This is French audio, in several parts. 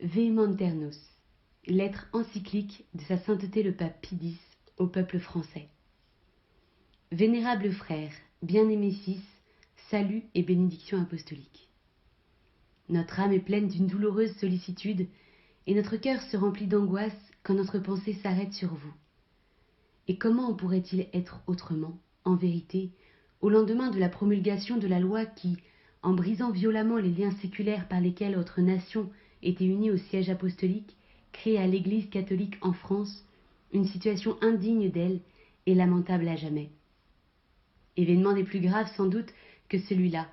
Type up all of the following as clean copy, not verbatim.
Vehement Nos, lettre encyclique de sa sainteté le pape Pie X au peuple français. Vénérables frères, bien-aimés fils, salut et bénédiction apostolique. Notre âme est pleine d'une douloureuse sollicitude et notre cœur se remplit d'angoisse quand notre pensée s'arrête sur vous. Et comment en pourrait-il être autrement, en vérité, au lendemain de la promulgation de la loi qui, en brisant violemment les liens séculaires par lesquels notre nation était unie au siège apostolique, crée à l'Église catholique en France une situation indigne d'elle et lamentable à jamais. Événement des plus graves sans doute que celui-là,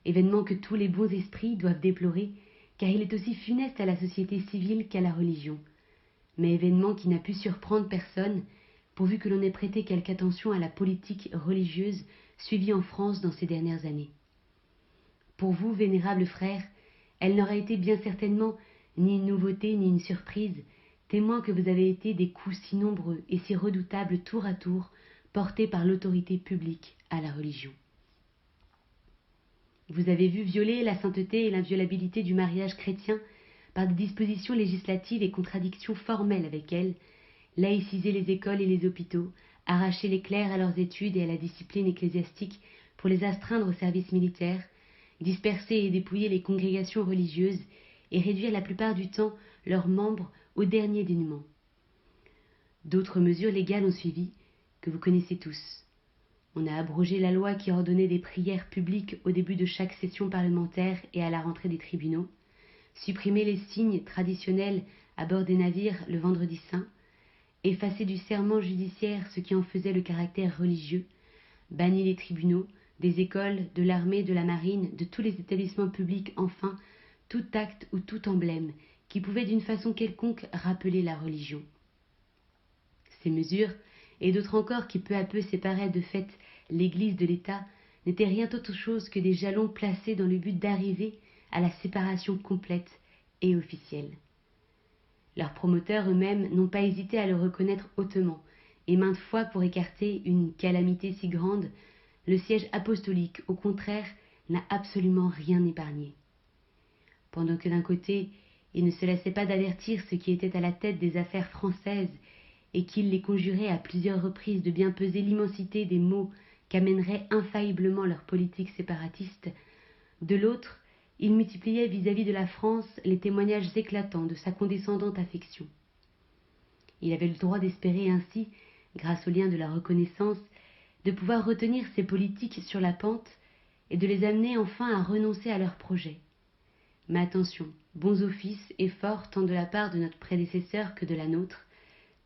événement que tous les bons esprits doivent déplorer, car il est aussi funeste à la société civile qu'à la religion, mais événement qui n'a pu surprendre personne, pourvu que l'on ait prêté quelque attention à la politique religieuse suivie en France dans ces dernières années. Pour vous, vénérables frères, elle n'aura été bien certainement ni une nouveauté ni une surprise, témoin que vous avez été des coups si nombreux et si redoutables tour à tour portés par l'autorité publique à la religion. Vous avez vu violer la sainteté et l'inviolabilité du mariage chrétien par des dispositions législatives et contradictions formelles avec elles, laïciser les écoles et les hôpitaux, arracher les clercs à leurs études et à la discipline ecclésiastique pour les astreindre au service militaire, disperser et dépouiller les congrégations religieuses et réduire la plupart du temps leurs membres au dernier dénuement. D'autres mesures légales ont suivi, que vous connaissez tous. On a abrogé la loi qui ordonnait des prières publiques au début de chaque session parlementaire et à la rentrée des tribunaux, supprimé les signes traditionnels à bord des navires le vendredi saint, effacé du serment judiciaire ce qui en faisait le caractère religieux, banni les tribunaux, des écoles, de l'armée, de la marine, de tous les établissements publics, enfin, tout acte ou tout emblème qui pouvait d'une façon quelconque rappeler la religion. Ces mesures, et d'autres encore qui peu à peu séparaient de fait l'Église de l'État, n'étaient rien autre chose que des jalons placés dans le but d'arriver à la séparation complète et officielle. Leurs promoteurs eux-mêmes n'ont pas hésité à le reconnaître hautement, et maintes fois pour écarter une calamité si grande, le siège apostolique, au contraire, n'a absolument rien épargné. Pendant que d'un côté, il ne se laissait pas d'avertir ceux qui étaient à la tête des affaires françaises et qu'il les conjurait à plusieurs reprises de bien peser l'immensité des maux qu'amènerait infailliblement leur politique séparatiste, de l'autre, il multipliait vis-à-vis de la France les témoignages éclatants de sa condescendante affection. Il avait le droit d'espérer ainsi, grâce au lien de la reconnaissance, de pouvoir retenir ses politiques sur la pente et de les amener enfin à renoncer à leurs projets. Mais attention, bons offices, efforts tant de la part de notre prédécesseur que de la nôtre,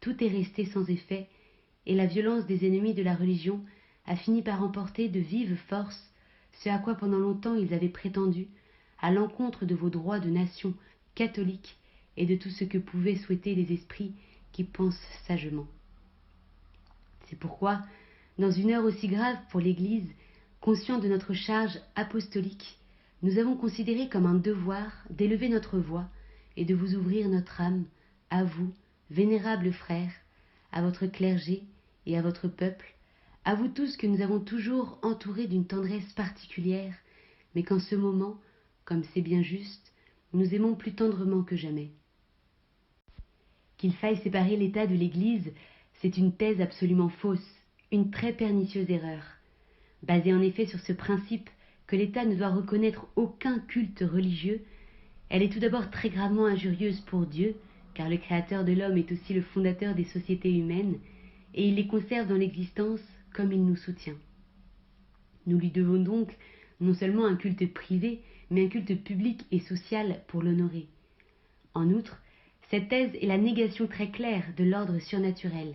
tout est resté sans effet, et la violence des ennemis de la religion a fini par emporter de vive force ce à quoi pendant longtemps ils avaient prétendu, à l'encontre de vos droits de nation catholique et de tout ce que pouvaient souhaiter les esprits qui pensent sagement. C'est pourquoi, dans une heure aussi grave pour l'Église, conscient de notre charge apostolique, nous avons considéré comme un devoir d'élever notre voix et de vous ouvrir notre âme, à vous, vénérables frères, à votre clergé et à votre peuple, à vous tous que nous avons toujours entourés d'une tendresse particulière, mais qu'en ce moment, comme c'est bien juste, nous aimons plus tendrement que jamais. Qu'il faille séparer l'État de l'Église, c'est une thèse absolument fausse, une très pernicieuse erreur. Basée en effet sur ce principe que l'État ne doit reconnaître aucun culte religieux, elle est tout d'abord très gravement injurieuse pour Dieu, car le Créateur de l'homme est aussi le fondateur des sociétés humaines, et il les conserve dans l'existence comme il nous soutient. Nous lui devons donc non seulement un culte privé, mais un culte public et social pour l'honorer. En outre, cette thèse est la négation très claire de l'ordre surnaturel.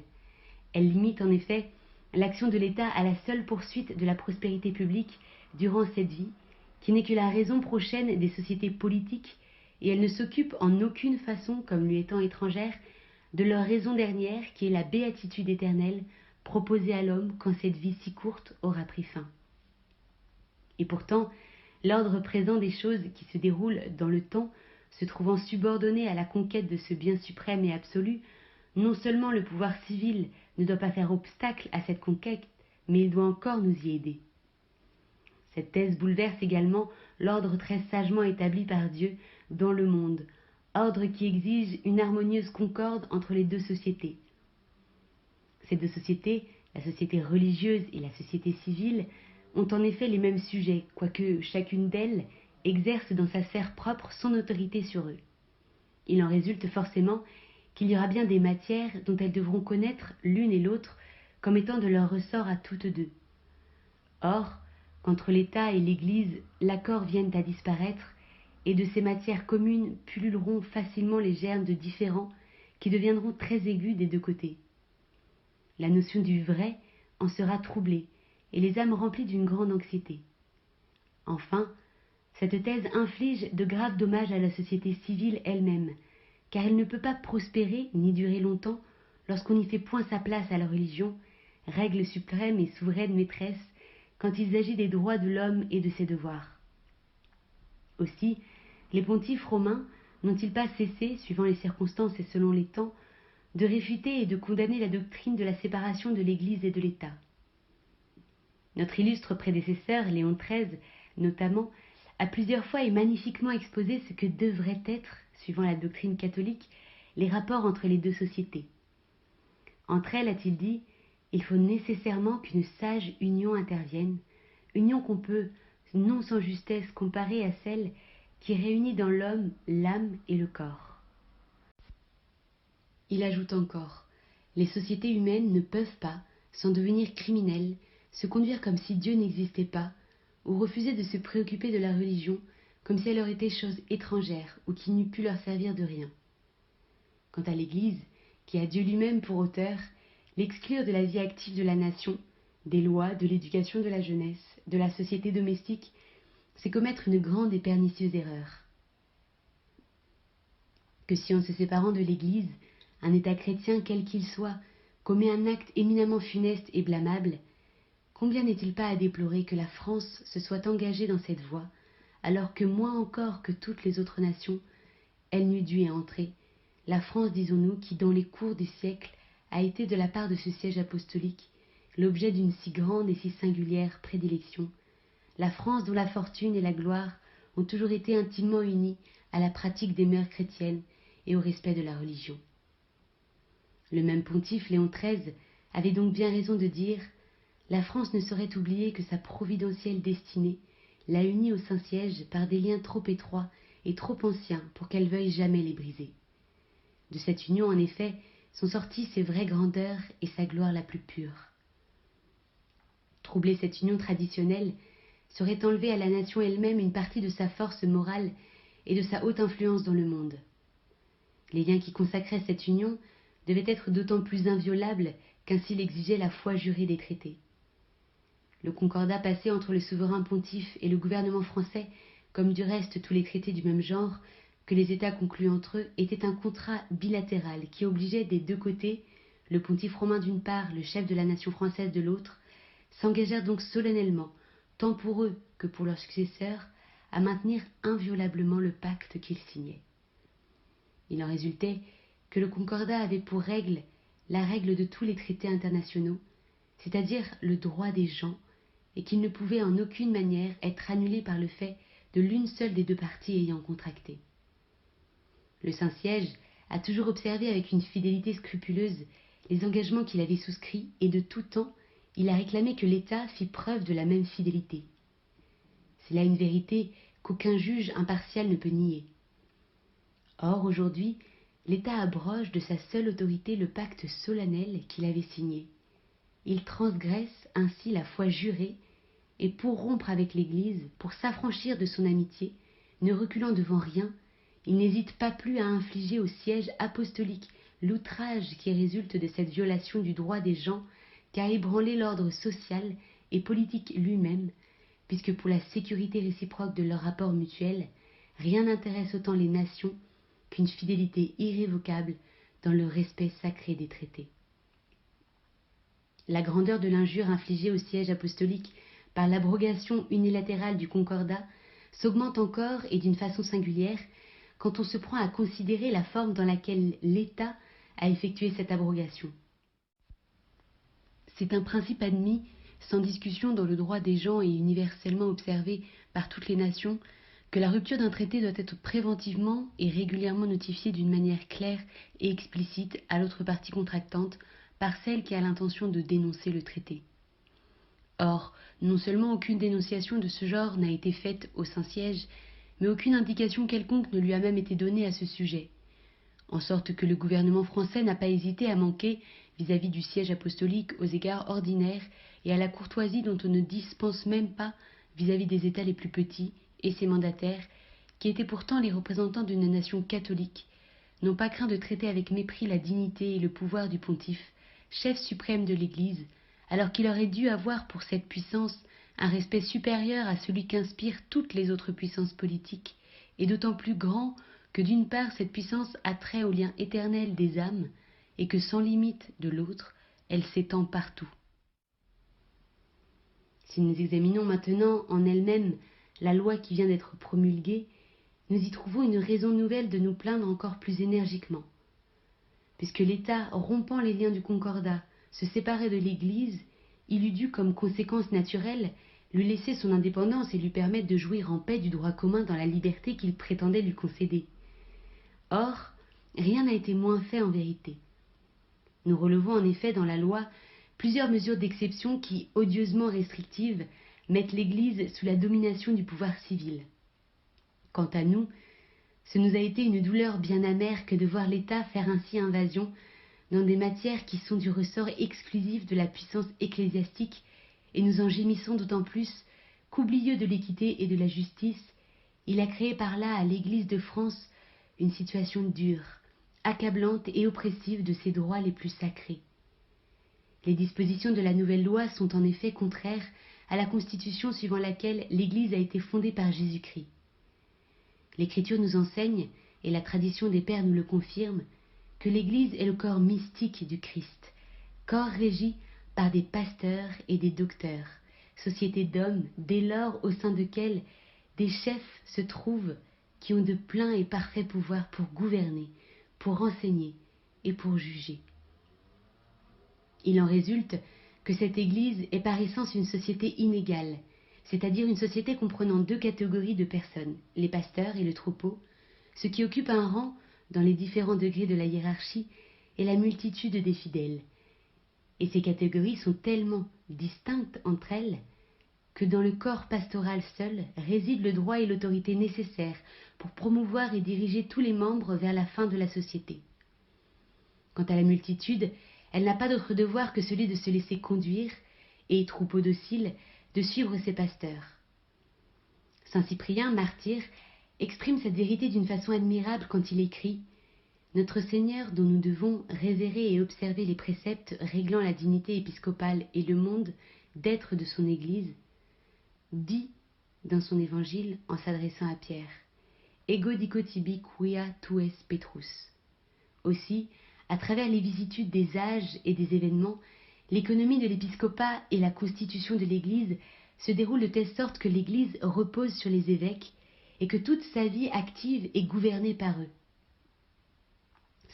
Elle limite en effet l'action de l'État à la seule poursuite de la prospérité publique durant cette vie, qui n'est que la raison prochaine des sociétés politiques, et elle ne s'occupe en aucune façon, comme lui étant étrangère, de leur raison dernière qui est la béatitude éternelle proposée à l'homme quand cette vie si courte aura pris fin. Et pourtant, l'ordre présent des choses qui se déroule dans le temps, se trouvant subordonné à la conquête de ce bien suprême et absolu, non seulement le pouvoir civil ne doit pas faire obstacle à cette conquête, mais il doit encore nous y aider. Cette thèse bouleverse également l'ordre très sagement établi par Dieu dans le monde, ordre qui exige une harmonieuse concorde entre les deux sociétés. Ces deux sociétés, la société religieuse et la société civile, ont en effet les mêmes sujets, quoique chacune d'elles exerce dans sa sphère propre son autorité sur eux. Il en résulte forcément qu'il y aura bien des matières dont elles devront connaître l'une et l'autre comme étant de leur ressort à toutes deux. Or, qu'entre l'État et l'Église, l'accord vienne à disparaître, et de ces matières communes pulluleront facilement les germes de différends qui deviendront très aigus des deux côtés. La notion du vrai en sera troublée, et les âmes remplies d'une grande anxiété. Enfin, cette thèse inflige de graves dommages à la société civile elle-même, car elle ne peut pas prospérer ni durer longtemps lorsqu'on n'y fait point sa place à la religion, règle suprême et souveraine maîtresse, quand il s'agit des droits de l'homme et de ses devoirs. Aussi, les pontifes romains n'ont-ils pas cessé, suivant les circonstances et selon les temps, de réfuter et de condamner la doctrine de la séparation de l'Église et de l'État. Notre illustre prédécesseur, Léon XIII, notamment, a plusieurs fois et magnifiquement exposé ce que devraient être, suivant la doctrine catholique, les rapports entre les deux sociétés. Entre elles, a-t-il dit, il faut nécessairement qu'une sage union intervienne, union qu'on peut, non sans justesse, comparer à celle qui réunit dans l'homme l'âme et le corps. Il ajoute encore, les sociétés humaines ne peuvent pas, sans devenir criminelles, se conduire comme si Dieu n'existait pas, ou refuser de se préoccuper de la religion comme si elle leur était chose étrangère ou qui n'eût pu leur servir de rien. Quant à l'Église, qui a Dieu lui-même pour auteur, l'exclure de la vie active de la nation, des lois, de l'éducation de la jeunesse, de la société domestique, c'est commettre une grande et pernicieuse erreur. Que si en se séparant de l'Église, un État chrétien quel qu'il soit commet un acte éminemment funeste et blâmable, combien n'est-il pas à déplorer que la France se soit engagée dans cette voie, alors que moins encore que toutes les autres nations, elle n'eût dû y entrer, la France, disons-nous, qui dans les cours des siècles a été de la part de ce siège apostolique l'objet d'une si grande et si singulière prédilection, la France dont la fortune et la gloire ont toujours été intimement unies à la pratique des mœurs chrétiennes et au respect de la religion. Le même pontife Léon XIII avait donc bien raison de dire « La France ne saurait oublier que sa providentielle destinée l'a unie au Saint-Siège par des liens trop étroits et trop anciens pour qu'elle veuille jamais les briser. » De cette union, en effet, sont sorties ses vraies grandeurs et sa gloire la plus pure. Troubler cette union traditionnelle serait enlever à la nation elle-même une partie de sa force morale et de sa haute influence dans le monde. Les liens qui consacraient cette union devaient être d'autant plus inviolables qu'ainsi l'exigeait la foi jurée des traités. Le concordat passé entre le souverain pontife et le gouvernement français, comme du reste tous les traités du même genre que les États concluent entre eux, était un contrat bilatéral qui obligeait des deux côtés, le pontife romain d'une part, le chef de la nation française de l'autre, s'engagèrent donc solennellement, tant pour eux que pour leurs successeurs, à maintenir inviolablement le pacte qu'ils signaient. Il en résultait que le concordat avait pour règle la règle de tous les traités internationaux, c'est-à-dire le droit des gens, et qu'il ne pouvait en aucune manière être annulé par le fait de l'une seule des deux parties ayant contracté. Le Saint-Siège a toujours observé avec une fidélité scrupuleuse les engagements qu'il avait souscrits, et de tout temps, il a réclamé que l'État fît preuve de la même fidélité. C'est là une vérité qu'aucun juge impartial ne peut nier. Or, aujourd'hui, l'État abroge de sa seule autorité le pacte solennel qu'il avait signé. Il transgresse ainsi la foi jurée, et pour rompre avec l'Église, pour s'affranchir de son amitié, ne reculant devant rien, il n'hésite pas plus à infliger au siège apostolique l'outrage qui résulte de cette violation du droit des gens qu'à ébranler l'ordre social et politique lui-même, puisque pour la sécurité réciproque de leurs rapports mutuels, rien n'intéresse autant les nations qu'une fidélité irrévocable dans le respect sacré des traités. La grandeur de l'injure infligée au siège apostolique par l'abrogation unilatérale du concordat s'augmente encore et d'une façon singulière quand on se prend à considérer la forme dans laquelle l'État a effectué cette abrogation. C'est un principe admis sans discussion dans le droit des gens et universellement observé par toutes les nations que la rupture d'un traité doit être préventivement et régulièrement notifiée d'une manière claire et explicite à l'autre partie contractante par celle qui a l'intention de dénoncer le traité. Or, non seulement aucune dénonciation de ce genre n'a été faite au Saint-Siège, mais aucune indication quelconque ne lui a même été donnée à ce sujet, en sorte que le gouvernement français n'a pas hésité à manquer, vis-à-vis du siège apostolique, aux égards ordinaires et à la courtoisie dont on ne dispense même pas vis-à-vis des États les plus petits et ses mandataires, qui étaient pourtant les représentants d'une nation catholique, n'ont pas craint de traiter avec mépris la dignité et le pouvoir du pontife, chef suprême de l'Église, alors qu'il aurait dû avoir pour cette puissance un respect supérieur à celui qu'inspirent toutes les autres puissances politiques, et d'autant plus grand que d'une part cette puissance a trait au lien éternel des âmes, et que sans limite de l'autre, elle s'étend partout. Si nous examinons maintenant en elle-même la loi qui vient d'être promulguée, nous y trouvons une raison nouvelle de nous plaindre encore plus énergiquement. Puisque l'État, rompant les liens du concordat, se séparait de l'Église, il eût dû, comme conséquence naturelle, lui laisser son indépendance et lui permettre de jouir en paix du droit commun dans la liberté qu'il prétendait lui concéder. Or, rien n'a été moins fait en vérité. Nous relevons en effet dans la loi plusieurs mesures d'exception qui, odieusement restrictives, mettent l'Église sous la domination du pouvoir civil. Quant à nous, ce nous a été une douleur bien amère que de voir l'État faire ainsi invasion dans des matières qui sont du ressort exclusif de la puissance ecclésiastique, et nous en gémissons d'autant plus qu'oublieux de l'équité et de la justice, il a créé par là à l'Église de France une situation dure, accablante et oppressive de ses droits les plus sacrés. Les dispositions de la nouvelle loi sont en effet contraires à la constitution suivant laquelle l'Église a été fondée par Jésus-Christ. L'Écriture nous enseigne, et la tradition des pères nous le confirme, que l'Église est le corps mystique du Christ, corps régi par des pasteurs et des docteurs, société d'hommes dès lors au sein desquels des chefs se trouvent qui ont de pleins et parfaits pouvoirs pour gouverner, pour enseigner et pour juger. Il en résulte que cette Église est par essence une société inégale, c'est-à-dire une société comprenant deux catégories de personnes, les pasteurs et le troupeau, ceux qui occupent un rang dans les différents degrés de la hiérarchie et la multitude des fidèles. Et ces catégories sont tellement distinctes entre elles que dans le corps pastoral seul réside le droit et l'autorité nécessaires pour promouvoir et diriger tous les membres vers la fin de la société. Quant à la multitude, elle n'a pas d'autre devoir que celui de se laisser conduire et, troupeau docile, de suivre ses pasteurs. Saint Cyprien, martyr, exprime cette vérité d'une façon admirable quand il écrit « Notre Seigneur, dont nous devons révérer et observer les préceptes réglant la dignité épiscopale et le monde d'être de son Église, dit dans son évangile en s'adressant à Pierre « Ego dico tibi quia tu es Petrus ». Aussi, à travers les vicissitudes des âges et des événements, l'économie de l'épiscopat et la constitution de l'Église se déroulent de telle sorte que l'Église repose sur les évêques et que toute sa vie active est gouvernée par eux.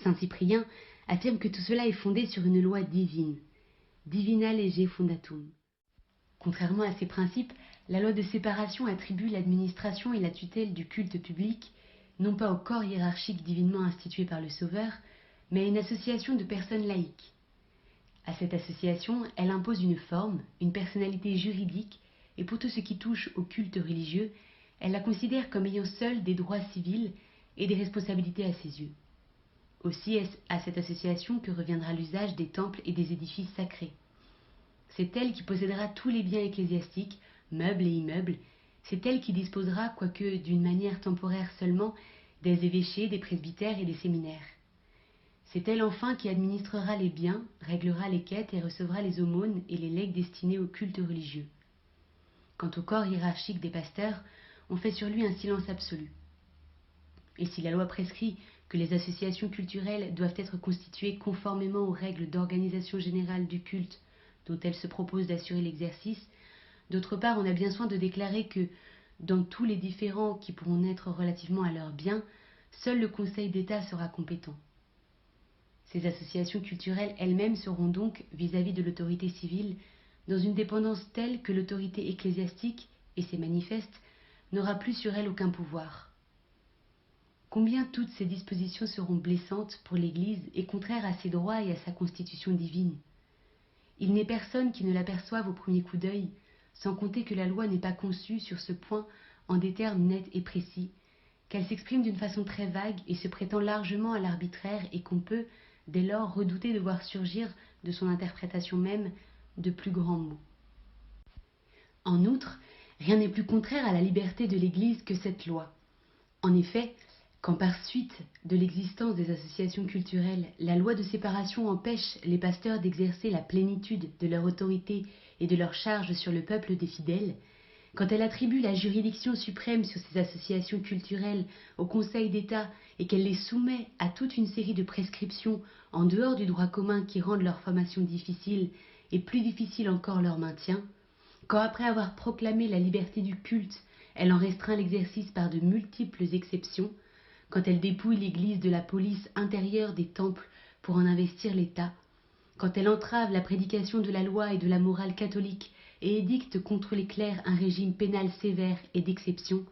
Saint Cyprien affirme que tout cela est fondé sur une loi divine, divina lege fundatum. Contrairement à ces principes, la loi de séparation attribue l'administration et la tutelle du culte public, non pas au corps hiérarchique divinement institué par le Sauveur, mais à une association de personnes laïques. À cette association, elle impose une forme, une personnalité juridique, et pour tout ce qui touche au culte religieux, elle la considère comme ayant seule des droits civils et des responsabilités à ses yeux. Aussi est-ce à cette association que reviendra l'usage des temples et des édifices sacrés. C'est elle qui possédera tous les biens ecclésiastiques, meubles et immeubles, c'est elle qui disposera, quoique d'une manière temporaire seulement, des évêchés, des presbytères et des séminaires. C'est elle enfin qui administrera les biens, réglera les quêtes et recevra les aumônes et les legs destinés au culte religieux. Quant au corps hiérarchique des pasteurs, on fait sur lui un silence absolu. Et si la loi prescrit que les associations culturelles doivent être constituées conformément aux règles d'organisation générale du culte dont elles se proposent d'assurer l'exercice, d'autre part on a bien soin de déclarer que, dans tous les différends qui pourront naître relativement à leurs biens, seul le Conseil d'État sera compétent. Ces associations culturelles elles-mêmes seront donc, vis-à-vis de l'autorité civile, dans une dépendance telle que l'autorité ecclésiastique, et c'est manifeste, n'aura plus sur elle aucun pouvoir. Combien toutes ces dispositions seront blessantes pour l'Église et contraires à ses droits et à sa constitution divine. Il n'est personne qui ne l'aperçoive au premier coup d'œil, sans compter que la loi n'est pas conçue sur ce point en des termes nets et précis, qu'elle s'exprime d'une façon très vague et se prétend largement à l'arbitraire et qu'on peut, dès lors, redouter de voir surgir de son interprétation même de plus grands mots. En outre, rien n'est plus contraire à la liberté de l'Église que cette loi. En effet, quand par suite de l'existence des associations culturelles, la loi de séparation empêche les pasteurs d'exercer la plénitude de leur autorité et de leur charge sur le peuple des fidèles, quand elle attribue la juridiction suprême sur ces associations culturelles au Conseil d'État et qu'elle les soumet à toute une série de prescriptions en dehors du droit commun qui rendent leur formation difficile et plus difficile encore leur maintien, quand après avoir proclamé la liberté du culte, elle en restreint l'exercice par de multiples exceptions, quand elle dépouille l'Église de la police intérieure des temples pour en investir l'État, quand elle entrave la prédication de la loi et de la morale catholique et édicte contre les clercs un régime pénal sévère et d'exception,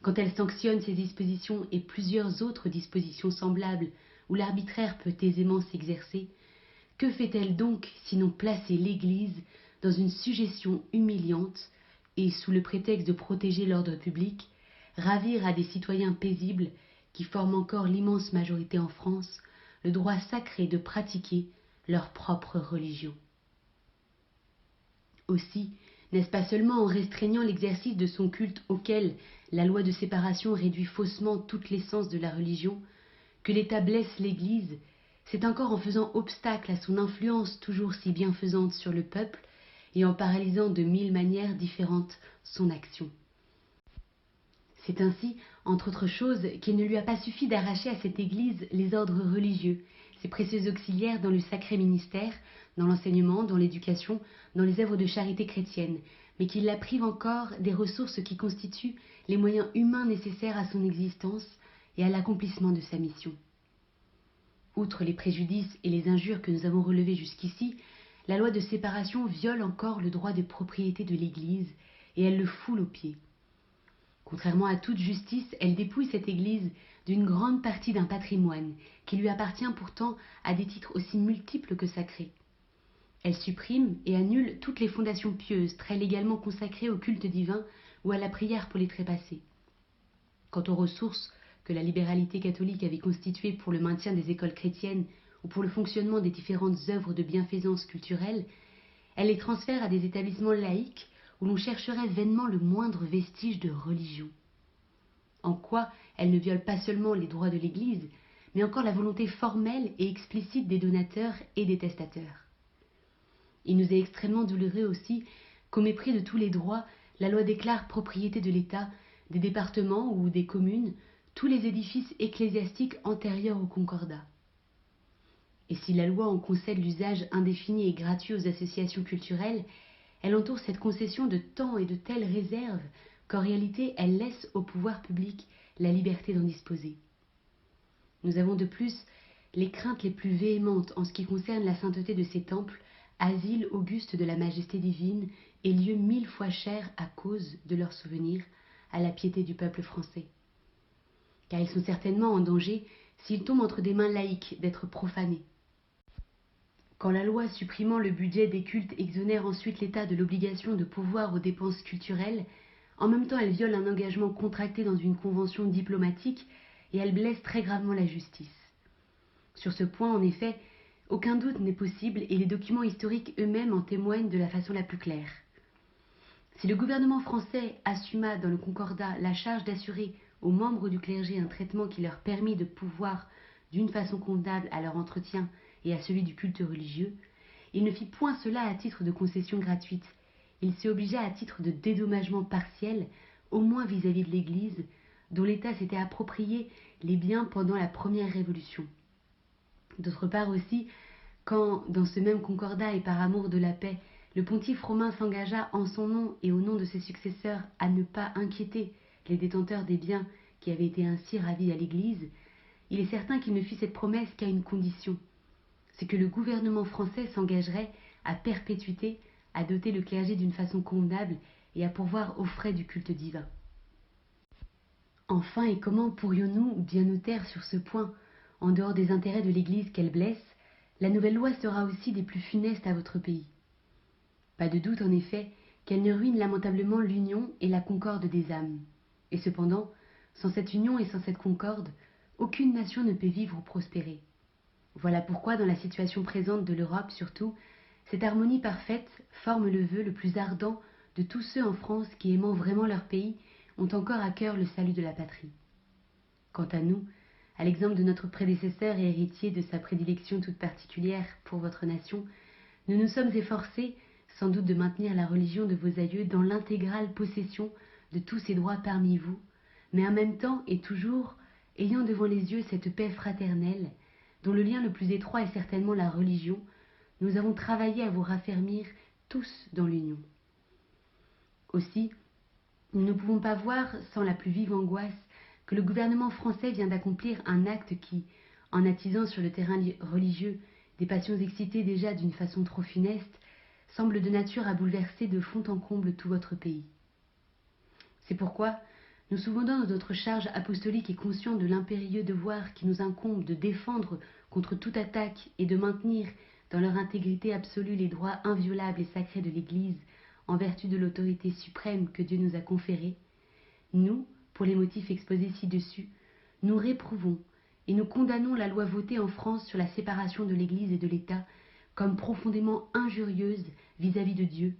quand elle sanctionne ces dispositions et plusieurs autres dispositions semblables où l'arbitraire peut aisément s'exercer, que fait-elle donc sinon placer l'Église dans une sujétion humiliante et, sous le prétexte de protéger l'ordre public, ravir à des citoyens paisibles qui forment encore l'immense majorité en France, le droit sacré de pratiquer leur propre religion. Aussi, n'est-ce pas seulement en restreignant l'exercice de son culte auquel la loi de séparation réduit faussement toute l'essence de la religion, que l'État blesse l'Église, c'est encore en faisant obstacle à son influence toujours si bienfaisante sur le peuple et en paralysant de 1000 manières différentes son action. C'est ainsi, entre autres choses, qu'il ne lui a pas suffi d'arracher à cette Église les ordres religieux, ses précieux auxiliaires dans le sacré ministère, dans l'enseignement, dans l'éducation, dans les œuvres de charité chrétienne, mais qu'il la prive encore des ressources qui constituent les moyens humains nécessaires à son existence et à l'accomplissement de sa mission. Outre les préjudices et les injures que nous avons relevés jusqu'ici, la loi de séparation viole encore le droit de propriété de l'Église et elle le foule aux pieds. Contrairement à toute justice, elle dépouille cette Église d'une grande partie d'un patrimoine qui lui appartient pourtant à des titres aussi multiples que sacrés. Elle supprime et annule toutes les fondations pieuses très légalement consacrées au culte divin ou à la prière pour les trépassés. Quant aux ressources que la libéralité catholique avait constituées pour le maintien des écoles chrétiennes ou pour le fonctionnement des différentes œuvres de bienfaisance culturelle, elle les transfère à des établissements laïques où l'on chercherait vainement le moindre vestige de religion. En quoi elle ne viole pas seulement les droits de l'Église, mais encore la volonté formelle et explicite des donateurs et des testateurs. Il nous est extrêmement douloureux aussi qu'au mépris de tous les droits, la loi déclare propriété de l'État, des départements ou des communes, tous les édifices ecclésiastiques antérieurs au Concordat. Et si la loi en concède l'usage indéfini et gratuit aux associations culturelles, elle entoure cette concession de tant et de telles réserves qu'en réalité elle laisse au pouvoir public la liberté d'en disposer. Nous avons de plus les craintes les plus véhémentes en ce qui concerne la sainteté de ces temples, asiles augustes de la majesté divine et lieux 1000 fois chers à cause de leur souvenir à la piété du peuple français. Car ils sont certainement en danger s'ils tombent entre des mains laïques d'être profanés. Quand la loi supprimant le budget des cultes exonère ensuite l'État de l'obligation de pourvoir aux dépenses culturelles, en même temps elle viole un engagement contracté dans une convention diplomatique et elle blesse très gravement la justice. Sur ce point, en effet, aucun doute n'est possible et les documents historiques eux-mêmes en témoignent de la façon la plus claire. Si le gouvernement français assuma dans le Concordat la charge d'assurer aux membres du clergé un traitement qui leur permit de pouvoir, d'une façon convenable à leur entretien et à celui du culte religieux, il ne fit point cela à titre de concession gratuite. Il s'y obligea à titre de dédommagement partiel, au moins vis-à-vis de l'Église, dont l'État s'était approprié les biens pendant la première Révolution. D'autre part aussi, quand, dans ce même concordat et par amour de la paix, le pontife romain s'engagea en son nom et au nom de ses successeurs à ne pas inquiéter les détenteurs des biens qui avaient été ainsi ravis à l'Église, il est certain qu'il ne fit cette promesse qu'à une condition, c'est que le gouvernement français s'engagerait à perpétuité à doter le clergé d'une façon convenable et à pourvoir aux frais du culte divin. Enfin, et comment pourrions-nous bien nous taire sur ce point? En dehors des intérêts de l'Église qu'elle blesse, la nouvelle loi sera aussi des plus funestes à votre pays. Pas de doute, en effet, qu'elle ne ruine lamentablement l'union et la concorde des âmes. Et cependant, sans cette union et sans cette concorde, aucune nation ne peut vivre ou prospérer. Voilà pourquoi, dans la situation présente de l'Europe surtout, cette harmonie parfaite forme le vœu le plus ardent de tous ceux en France qui, aimant vraiment leur pays, ont encore à cœur le salut de la patrie. Quant à nous, à l'exemple de notre prédécesseur et héritier de sa prédilection toute particulière pour votre nation, nous nous sommes efforcés, sans doute, de maintenir la religion de vos aïeux dans l'intégrale possession de tous ses droits parmi vous, mais en même temps et toujours ayant devant les yeux cette paix fraternelle, dont le lien le plus étroit est certainement la religion, nous avons travaillé à vous raffermir tous dans l'union. Aussi, nous ne pouvons pas voir, sans la plus vive angoisse, que le gouvernement français vient d'accomplir un acte qui, en attisant sur le terrain religieux des passions excitées déjà d'une façon trop funeste, semble de nature à bouleverser de fond en comble tout votre pays. C'est pourquoi, nous souvent dans notre charge apostolique et conscients de l'impérieux devoir qui nous incombe de défendre contre toute attaque et de maintenir dans leur intégrité absolue les droits inviolables et sacrés de l'Église en vertu de l'autorité suprême que Dieu nous a conférée, nous, pour les motifs exposés ci-dessus, nous réprouvons et nous condamnons la loi votée en France sur la séparation de l'Église et de l'État comme profondément injurieuse vis-à-vis de Dieu,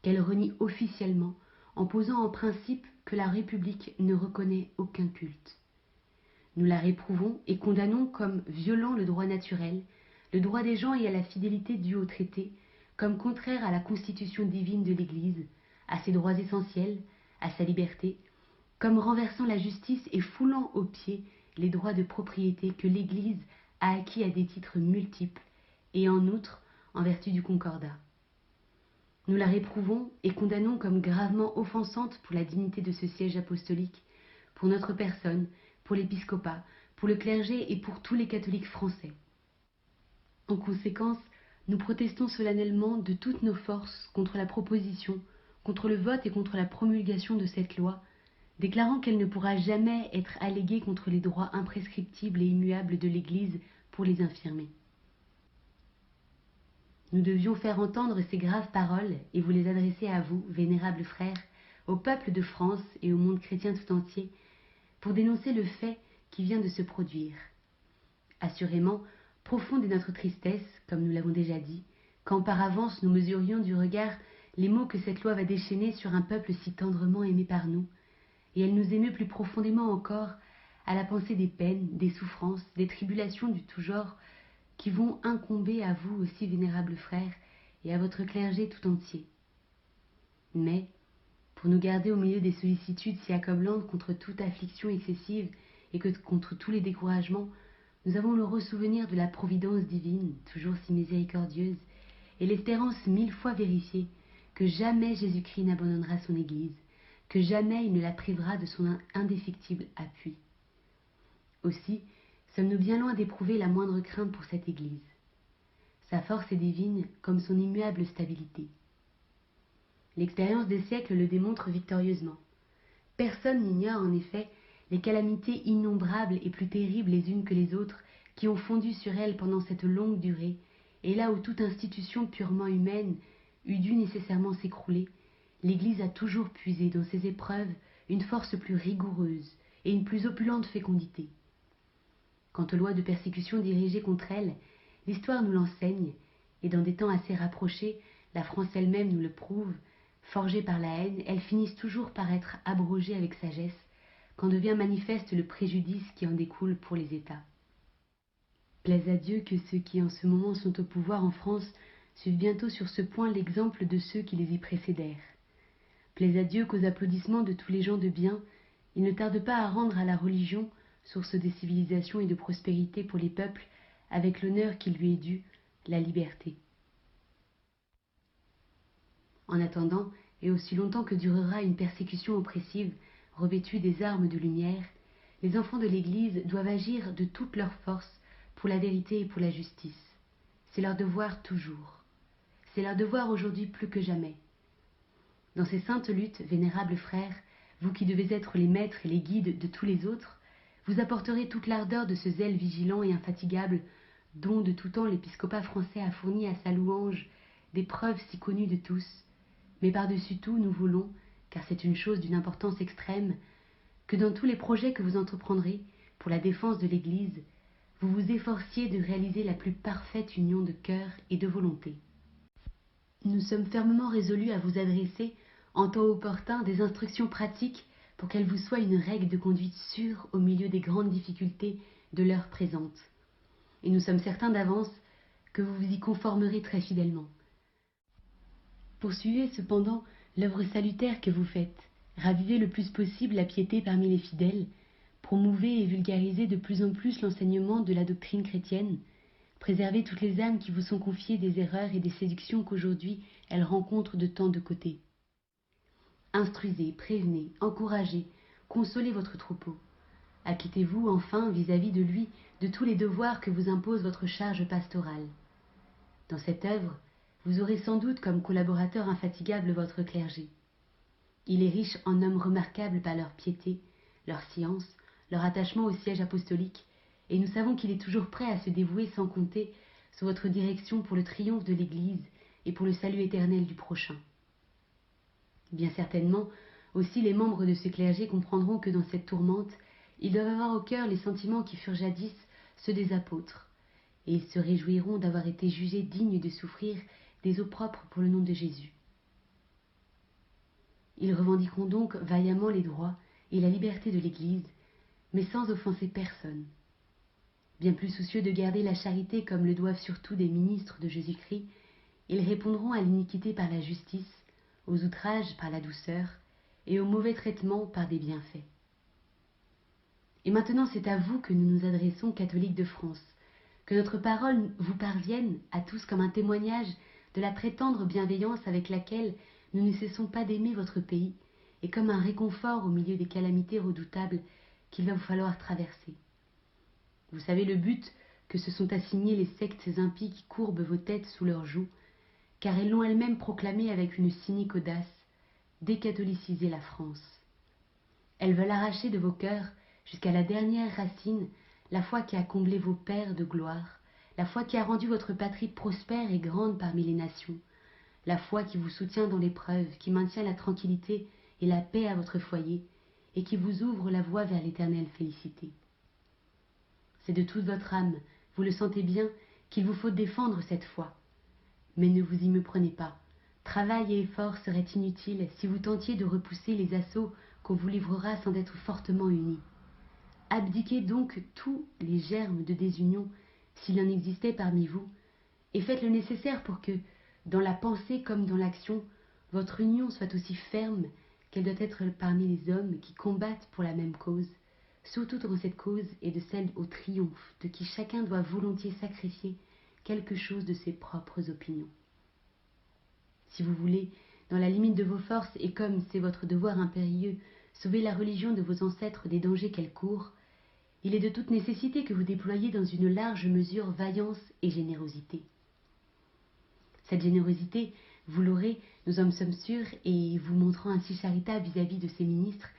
qu'elle renie officiellement en posant en principe que la République ne reconnaît aucun culte. Nous la réprouvons et condamnons comme violant le droit naturel, le droit des gens et à la fidélité due au traité, comme contraire à la constitution divine de l'Église, à ses droits essentiels, à sa liberté, comme renversant la justice et foulant aux pieds les droits de propriété que l'Église a acquis à des titres multiples, et en outre en vertu du concordat. Nous la réprouvons et condamnons comme gravement offensante pour la dignité de ce siège apostolique, pour notre personne, pour l'épiscopat, pour le clergé et pour tous les catholiques français. En conséquence, nous protestons solennellement de toutes nos forces contre la proposition, contre le vote et contre la promulgation de cette loi, déclarant qu'elle ne pourra jamais être alléguée contre les droits imprescriptibles et immuables de l'Église pour les infirmer. Nous devions faire entendre ces graves paroles et vous les adresser à vous, vénérables frères, au peuple de France et au monde chrétien tout entier, pour dénoncer le fait qui vient de se produire. Assurément, profonde est notre tristesse, comme nous l'avons déjà dit, quand par avance nous mesurions du regard les maux que cette loi va déchaîner sur un peuple si tendrement aimé par nous, et elle nous émeut plus profondément encore à la pensée des peines, des souffrances, des tribulations du tout genre qui vont incomber à vous aussi, vénérables frères, et à votre clergé tout entier. Mais, pour nous garder au milieu des sollicitudes si accablantes contre toute affliction excessive et que contre tous les découragements, nous avons le ressouvenir de la providence divine, toujours si miséricordieuse, et l'espérance mille fois vérifiée, que jamais Jésus-Christ n'abandonnera son Église, que jamais il ne la privera de son indéfectible appui. Aussi, sommes-nous bien loin d'éprouver la moindre crainte pour cette Église. Sa force est divine comme son immuable stabilité. L'expérience des siècles le démontre victorieusement. Personne n'ignore en effet les calamités innombrables et plus terribles les unes que les autres qui ont fondu sur elle pendant cette longue durée, et là où toute institution purement humaine eût dû nécessairement s'écrouler, l'Église a toujours puisé dans ses épreuves une force plus rigoureuse et une plus opulente fécondité. Quant aux lois de persécution dirigées contre elle, l'histoire nous l'enseigne, et dans des temps assez rapprochés, la France elle-même nous le prouve, forgées par la haine, elles finissent toujours par être abrogées avec sagesse, quand devient manifeste le préjudice qui en découle pour les États. Plaise à Dieu que ceux qui en ce moment sont au pouvoir en France suivent bientôt sur ce point l'exemple de ceux qui les y précédèrent. Plaise à Dieu qu'aux applaudissements de tous les gens de bien, il ne tarde pas à rendre à la religion, source de civilisation et de prospérité pour les peuples, avec l'honneur qui lui est dû, la liberté. En attendant, et aussi longtemps que durera une persécution oppressive, revêtue des armes de lumière, les enfants de l'Église doivent agir de toute leur force pour la vérité et pour la justice. C'est leur devoir toujours. C'est leur devoir aujourd'hui plus que jamais. Dans ces saintes luttes, vénérables frères, vous qui devez être les maîtres et les guides de tous les autres, vous apporterez toute l'ardeur de ce zèle vigilant et infatigable dont de tout temps l'épiscopat français a fourni à sa louange des preuves si connues de tous. Mais par-dessus tout, nous voulons, car c'est une chose d'une importance extrême, que dans tous les projets que vous entreprendrez pour la défense de l'Église, vous vous efforciez de réaliser la plus parfaite union de cœur et de volonté. Nous sommes fermement résolus à vous adresser, en temps opportun, des instructions pratiques pour qu'elles vous soient une règle de conduite sûre au milieu des grandes difficultés de l'heure présente. Et nous sommes certains d'avance que vous vous y conformerez très fidèlement. Poursuivez cependant l'œuvre salutaire que vous faites, ravivez le plus possible la piété parmi les fidèles, promouvez et vulgarisez de plus en plus l'enseignement de la doctrine chrétienne, préservez toutes les âmes qui vous sont confiées des erreurs et des séductions qu'aujourd'hui elles rencontrent de tant de côtés. Instruisez, prévenez, encouragez, consolez votre troupeau. Acquittez-vous enfin vis-à-vis de lui de tous les devoirs que vous impose votre charge pastorale. Dans cette œuvre, vous aurez sans doute comme collaborateur infatigable votre clergé. Il est riche en hommes remarquables par leur piété, leur science, leur attachement au siège apostolique, et nous savons qu'il est toujours prêt à se dévouer sans compter sous votre direction pour le triomphe de l'Église et pour le salut éternel du prochain. Bien certainement, aussi les membres de ce clergé comprendront que dans cette tourmente, ils doivent avoir au cœur les sentiments qui furent jadis ceux des apôtres, et ils se réjouiront d'avoir été jugés dignes de souffrir des opprobles pour le nom de Jésus. Ils revendiqueront donc vaillamment les droits et la liberté de l'Église, mais sans offenser personne. Bien plus soucieux de garder la charité comme le doivent surtout des ministres de Jésus-Christ, ils répondront à l'iniquité par la justice, aux outrages par la douceur, et au mauvais traitement par des bienfaits. Et maintenant c'est à vous que nous nous adressons, catholiques de France, que notre parole vous parvienne à tous comme un témoignage de la très tendre bienveillance avec laquelle nous ne cessons pas d'aimer votre pays, et comme un réconfort au milieu des calamités redoutables qu'il va vous falloir traverser. Vous savez le but que se sont assignés les sectes impies qui courbent vos têtes sous leurs joues, car elles l'ont elles-mêmes proclamé avec une cynique audace, décatholiciser la France. Elles veulent arracher de vos cœurs, jusqu'à la dernière racine, la foi qui a comblé vos pères de gloire, la foi qui a rendu votre patrie prospère et grande parmi les nations, la foi qui vous soutient dans l'épreuve, qui maintient la tranquillité et la paix à votre foyer, et qui vous ouvre la voie vers l'éternelle félicité. C'est de toute votre âme, vous le sentez bien, qu'il vous faut défendre cette foi. Mais ne vous y méprenez pas. Travail et effort seraient inutiles si vous tentiez de repousser les assauts qu'on vous livrera sans être fortement unis. Abdiquez donc tous les germes de désunion, s'il en existait parmi vous, et faites le nécessaire pour que, dans la pensée comme dans l'action, votre union soit aussi ferme qu'elle doit être parmi les hommes qui combattent pour la même cause, surtout quand cette cause est de celle au triomphe de qui chacun doit volontiers sacrifier quelque chose de ses propres opinions. Si vous voulez, dans la limite de vos forces et comme c'est votre devoir impérieux, sauver la religion de vos ancêtres des dangers qu'elle court, il est de toute nécessité que vous déployiez dans une large mesure vaillance et générosité. Cette générosité, vous l'aurez, nous en sommes sûrs, et vous montrant ainsi charitable vis-à-vis de ses ministres,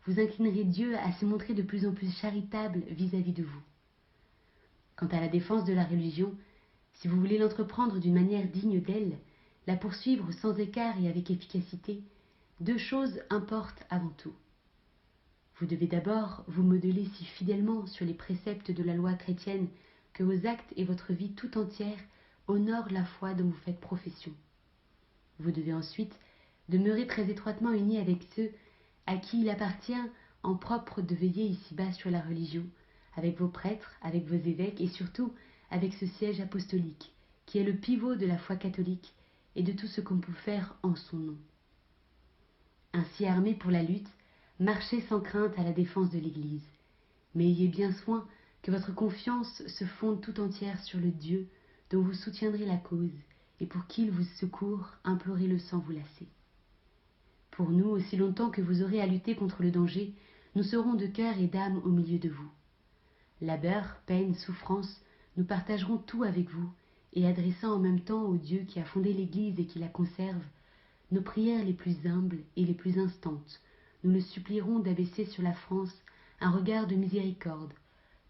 vous inclinerez Dieu à se montrer de plus en plus charitable vis-à-vis de vous. Quant à la défense de la religion, si vous voulez l'entreprendre d'une manière digne d'elle, la poursuivre sans écart et avec efficacité, deux choses importent avant tout. Vous devez d'abord vous modeler si fidèlement sur les préceptes de la loi chrétienne que vos actes et votre vie tout entière honorent la foi dont vous faites profession. Vous devez ensuite demeurer très étroitement unis avec ceux à qui il appartient en propre de veiller ici-bas sur la religion, avec vos prêtres, avec vos évêques et surtout avec ce siège apostolique, qui est le pivot de la foi catholique et de tout ce qu'on peut faire en son nom. Ainsi armés pour la lutte, marchez sans crainte à la défense de l'Église, mais ayez bien soin que votre confiance se fonde tout entière sur le Dieu dont vous soutiendrez la cause et pour qui il vous secourt, implorez-le sans vous lasser. Pour nous, aussi longtemps que vous aurez à lutter contre le danger, nous serons de cœur et d'âme au milieu de vous. Labeur, peine, souffrance, nous partagerons tout avec vous, et adressant en même temps au Dieu qui a fondé l'Église et qui la conserve, nos prières les plus humbles et les plus instantes, nous le supplierons d'abaisser sur la France un regard de miséricorde,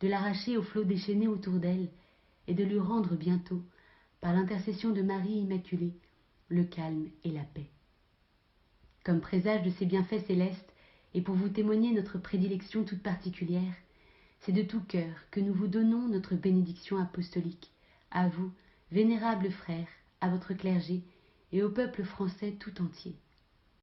de l'arracher aux flots déchaînés autour d'elle, et de lui rendre bientôt, par l'intercession de Marie Immaculée, le calme et la paix. Comme présage de ces bienfaits célestes, et pour vous témoigner notre prédilection toute particulière, c'est de tout cœur que nous vous donnons notre bénédiction apostolique, à vous, vénérables frères, à votre clergé, et au peuple français tout entier.